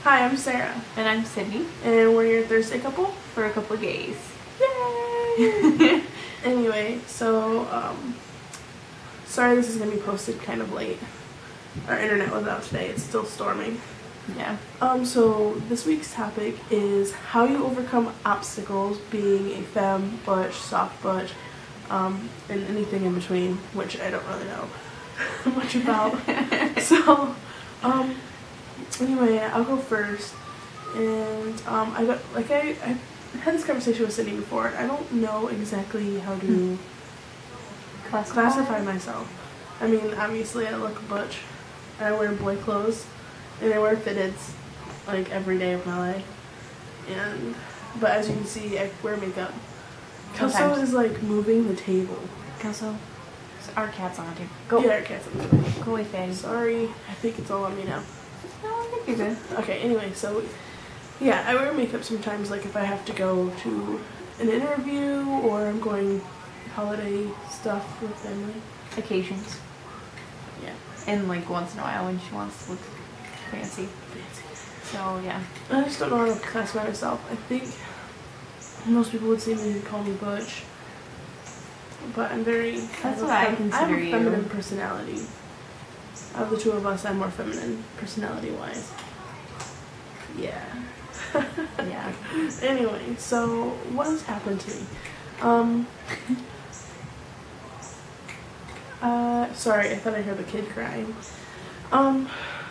Hi, I'm Sarah. And I'm Sydney. And we're your Thursday couple. For a couple of gays. Yay! Anyway, so, sorry this is going to be posted kind of late. Our internet was out today. It's still storming. Yeah. So this week's topic is how you overcome obstacles being a femme, butch, soft butch, and anything in between, which I don't really know much about. So, anyway, I'll go first. And I had this conversation with Sydney before. I don't know exactly how to classify myself. I mean, obviously I look butch. I wear boy clothes and I wear fitteds like every day of my life. But as you can see, I wear makeup. Kelso is like moving the table. Kelso, our cat's on it. Go. Yeah, our cat's on the table. Go away, Fanny. Sorry, I think it's all on me now. No, I think you're good. Okay, anyway, so yeah, I wear makeup sometimes, like if I have to go to an interview or I'm going holiday stuff with family. Occasions. Yeah. And like once in a while when she wants to look fancy. So yeah. I just don't know how to classify myself. I think most people would see me and call me butch. But I'm very... That's what I consider you. I have a feminine personality. Out of the two of us, I'm more feminine personality-wise. Yeah. Yeah. Anyway, so what has happened to me? Sorry, I thought I heard the kid crying.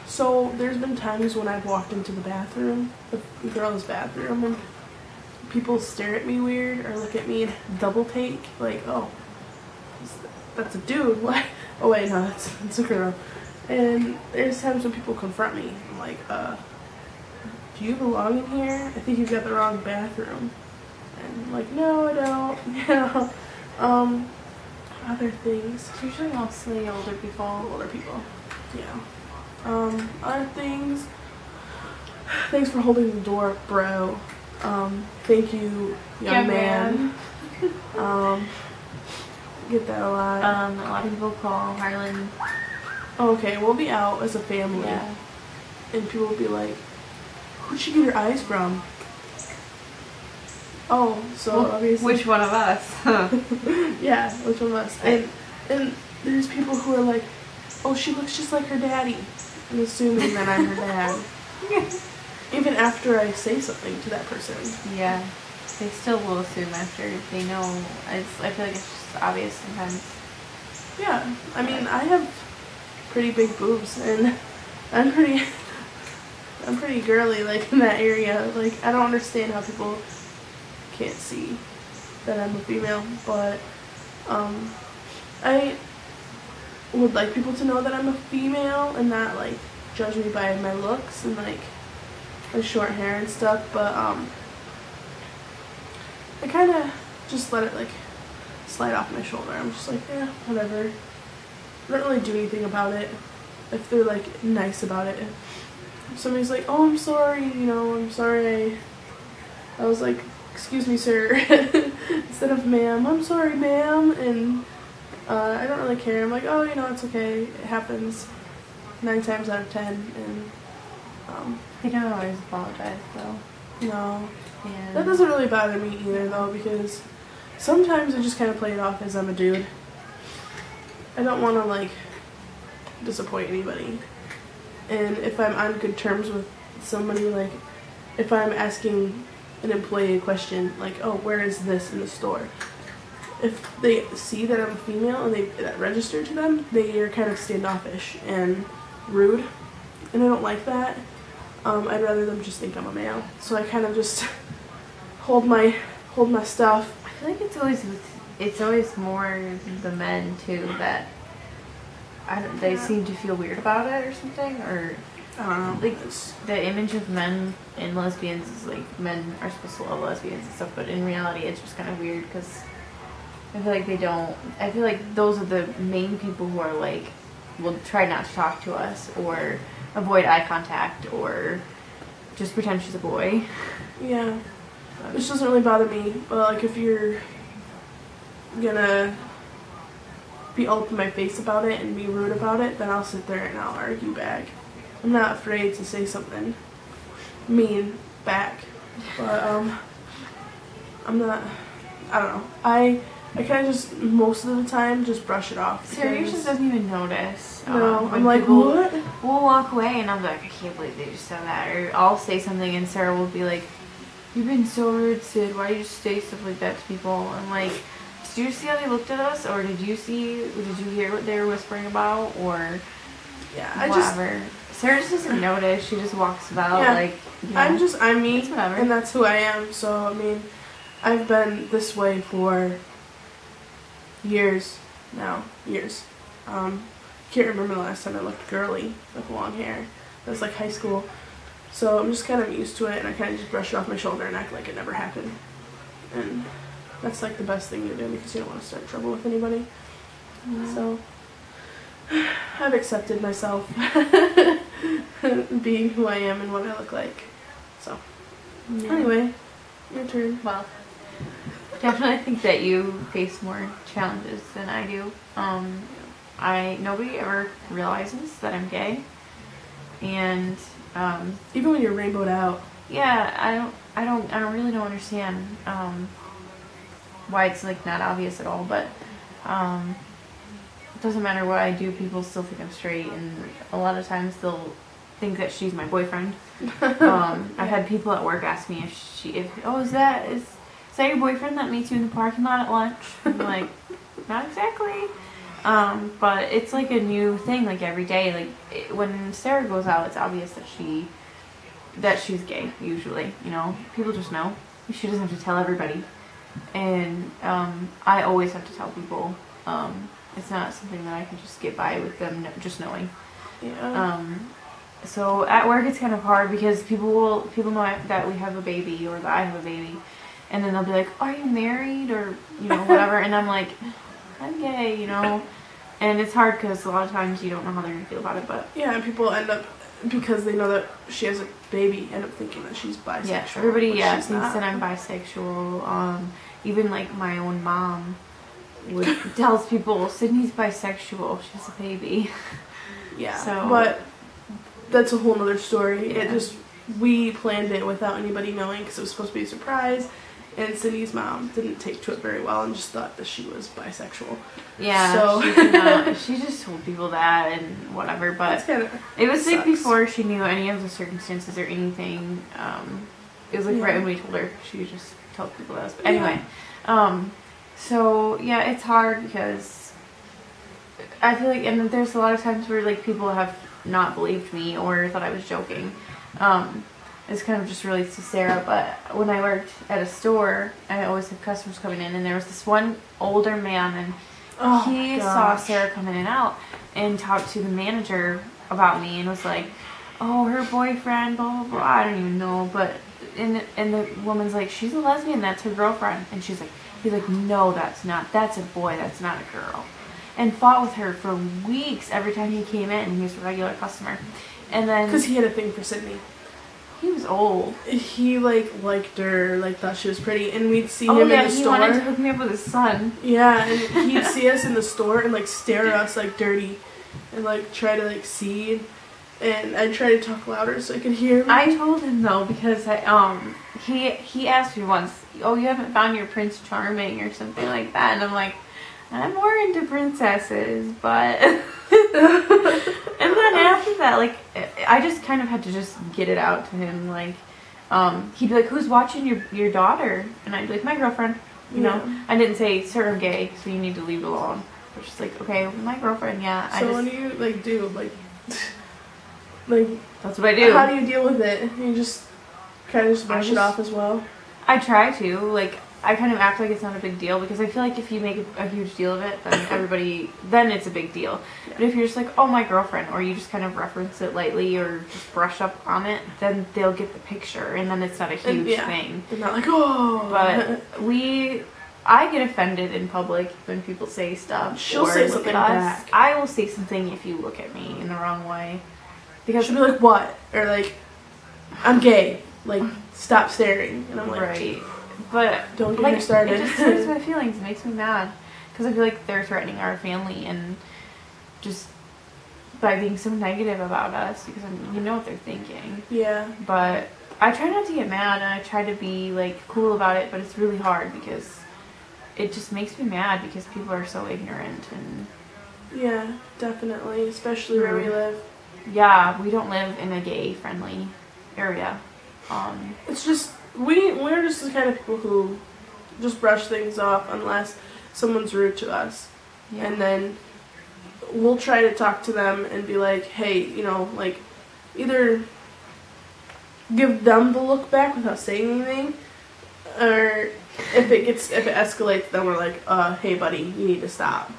So there's been times when I've walked into the bathroom, the girls' bathroom, and people stare at me weird or look at me and double take, like, oh, that's a dude, what? Oh wait, no, that's a girl. And there's times when people confront me, I'm like, do you belong in here? I think you've got the wrong bathroom. And I'm like, no, I don't. You know, other things. It's usually mostly older people. Yeah. Other things. Thanks for holding the door, bro. Thank you, young man. Get that a lot. A lot of people call Harlan. Okay, we'll be out as a family. Yeah. And people will be like, where'd you get your eyes from? Oh, so well, obviously. Which one of us? Yeah, which one of us? And there's people who are like, oh, she looks just like her daddy. I'm assuming that I'm her dad. Even after I say something to that person. Yeah. They still will assume after they know. I feel like it's just obvious sometimes. Yeah. I mean, I have pretty big boobs and I'm pretty girly, like, in that area. Like, I don't understand how people can't see that I'm a female, but I would like people to know that I'm a female and not, like, judge me by my looks and, like, my short hair and stuff, but I kind of just let it, like, slide off my shoulder. I'm just like, yeah, whatever. I don't really do anything about it if they're, like, nice about it. If somebody's like, oh, I'm sorry, you know, I'm sorry, I was like, excuse me, sir, instead of ma'am, I'm sorry, ma'am, and I don't really care. I'm like, oh, you know, it's okay, it happens 9 times out of 10, and They don't always apologize, though. No. And That doesn't really bother me either, though, because sometimes I just kind of play it off as I'm a dude. I don't want to, like, disappoint anybody. And if I'm on good terms with somebody, like, if I'm asking an employee a question, like, oh, where is this in the store? If they see that I'm a female and that register to them, they are kind of standoffish and rude. And I don't like that. I'd rather them just think I'm a male. So I kind of just hold my stuff. I feel like it's always more the men too that they seem to feel weird about it or something, or I don't know. like the image of men and lesbians is like men are supposed to love lesbians and stuff, but in reality it's just kind of weird because I feel like they don't. I feel like those are the main people who are like will try not to talk to us or avoid eye contact or just pretend she's a boy. Yeah. Which doesn't really bother me. But like if you're gonna be all up in my face about it and be rude about it, then I'll sit there and I'll argue back. I'm not afraid to say something. mean back. But I'm not. I don't know. I kind of just most of the time just brush it off. Sarah just doesn't even notice. No, I'm like, what? We'll walk away and I'm like, I can't believe they just said that. Or I'll say something and Sarah will be like, you've been so rude, Sid. Why do you just say stuff like that to people? I'm like, did you see how they looked at us? Or did you hear what they were whispering about? Or yeah, whatever. Sarah just doesn't notice. She just walks about like, you know, I'm me, whatever. And that's who I am. So, I mean, I've been this way for years now. Years. Can't remember the last time I looked girly with long hair. That was like high school. So I'm just kind of used to it, and I kind of just brush it off my shoulder and act like it never happened. And that's like the best thing to do because you don't want to start trouble with anybody. So I've accepted myself being who I am and what I look like. So anyway, your turn. Well, definitely think that you face more challenges than I do. Nobody ever realizes that I'm gay, and even when you're rainbowed out. Yeah, I really don't understand why it's like not obvious at all. But it doesn't matter what I do, people still think I'm straight, and a lot of times they'll think that she's my boyfriend. I've had people at work ask me is that your boyfriend that meets you in the parking lot at lunch? I'm like, not exactly. But it's like a new thing, like every day. Like when Sarah goes out, it's obvious that she's gay. Usually, you know, people just know. She doesn't have to tell everybody, and I always have to tell people. It's not something that I can just get by with them just knowing. Yeah. So at work it's kind of hard because people know that we have a baby or that I have a baby, and then they'll be like, "Are you married?" or you know whatever, and I'm like, I'm gay, you know, and it's hard because a lot of times you don't know how they're gonna feel about it. But yeah, and people end up, because they know that she has a baby, end up thinking that she's bisexual. Yeah, everybody thinks that I'm bisexual. Even like my own mom tells people Sydney's bisexual. She has a baby. Yeah, so but that's a whole nother story. Yeah. We planned it without anybody knowing because it was supposed to be a surprise. And Sydney's mom didn't take to it very well and just thought that she was bisexual. Yeah, so she just told people that and whatever, but it was like before she knew any of the circumstances or anything. It was like right when we told her, she just told people that. But anyway, so yeah, it's hard because I feel like, and there's a lot of times where like people have not believed me or thought I was joking. It's kind of just relates to Sarah, but when I worked at a store, I always had customers coming in, and there was this one older man, and he saw Sarah come in and out and talked to the manager about me and was like, oh, her boyfriend, blah, blah, blah, I don't even know, but, and the woman's like, she's a lesbian, that's her girlfriend, and he's like, no, that's a boy, that's not a girl, and fought with her for weeks every time he came in, and he was a regular customer, and then... Because he had a thing for Sydney. He was old. He liked her, thought she was pretty, and we'd see him in the store. He wanted to hook me up with his son. Yeah, and he'd see us in the store and stare at us dirty, and try to see, and I'd try to talk louder so I could hear him. I told him though because he asked me once, oh, you haven't found your Prince Charming or something like that, and I'm like, I'm more into princesses, but and then after that, I just kind of had to just get it out to him, he'd be like, who's watching your daughter? And I'd be like, my girlfriend, you know. I didn't say, sir, I'm gay, so you need to leave it alone. But just okay, my girlfriend, yeah. So what do you do? That's what I do. How do you deal with it? You just kind of brush it off as well? I try to, I kind of act like it's not a big deal because I feel like if you make a huge deal of it, then it's a big deal. Yeah. But if you're just oh, my girlfriend, or you just kind of reference it lightly or just brush up on it, then they'll get the picture, and then it's not a huge thing. They're not oh. But I get offended in public when people say stuff. She'll say something back. I will say something if you look at me in the wrong way. Because she'll be like, what? Or I'm gay. Stop staring. And I'm right. But don't get me started. It just hurts my feelings. It makes me mad because I feel like they're threatening our family and just by being so negative about us because you know what they're thinking. Yeah. But I try not to get mad, and I try to be like cool about it, but it's really hard because it just makes me mad because people are so ignorant. And yeah, definitely, especially where we live. Yeah, we don't live in a gay friendly area. It's just we're just the kind of people who just brush things off unless someone's rude to us. Yeah. And then we'll try to talk to them and be like, hey, you know, like, either give them the look back without saying anything, or if it escalates, then we're like, hey buddy, you need to stop.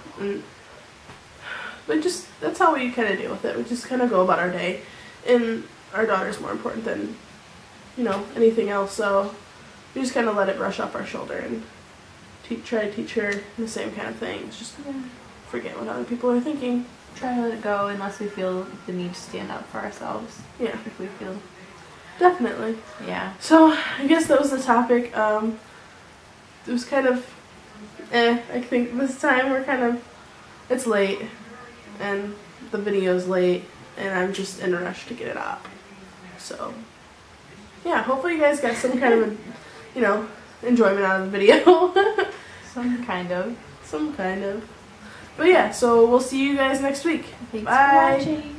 But just, that's how we kind of deal with it. We just kind of go about our day, and our daughter's more important than, you know, anything else, so we just kind of let it brush off our shoulder and try to teach her the same kind of things. Just forget what other people are thinking. Try to let it go unless we feel the need to stand up for ourselves. Yeah. If we feel. Definitely. Yeah. So, I guess that was the topic. It was kind of, I think this time we're kind of, it's late, and the video's late, and I'm just in a rush to get it up. So, yeah, hopefully you guys got some kind of, you know, enjoyment out of the video. Some kind of. Some kind of. But yeah, so we'll see you guys next week. Thanks Bye. for watching.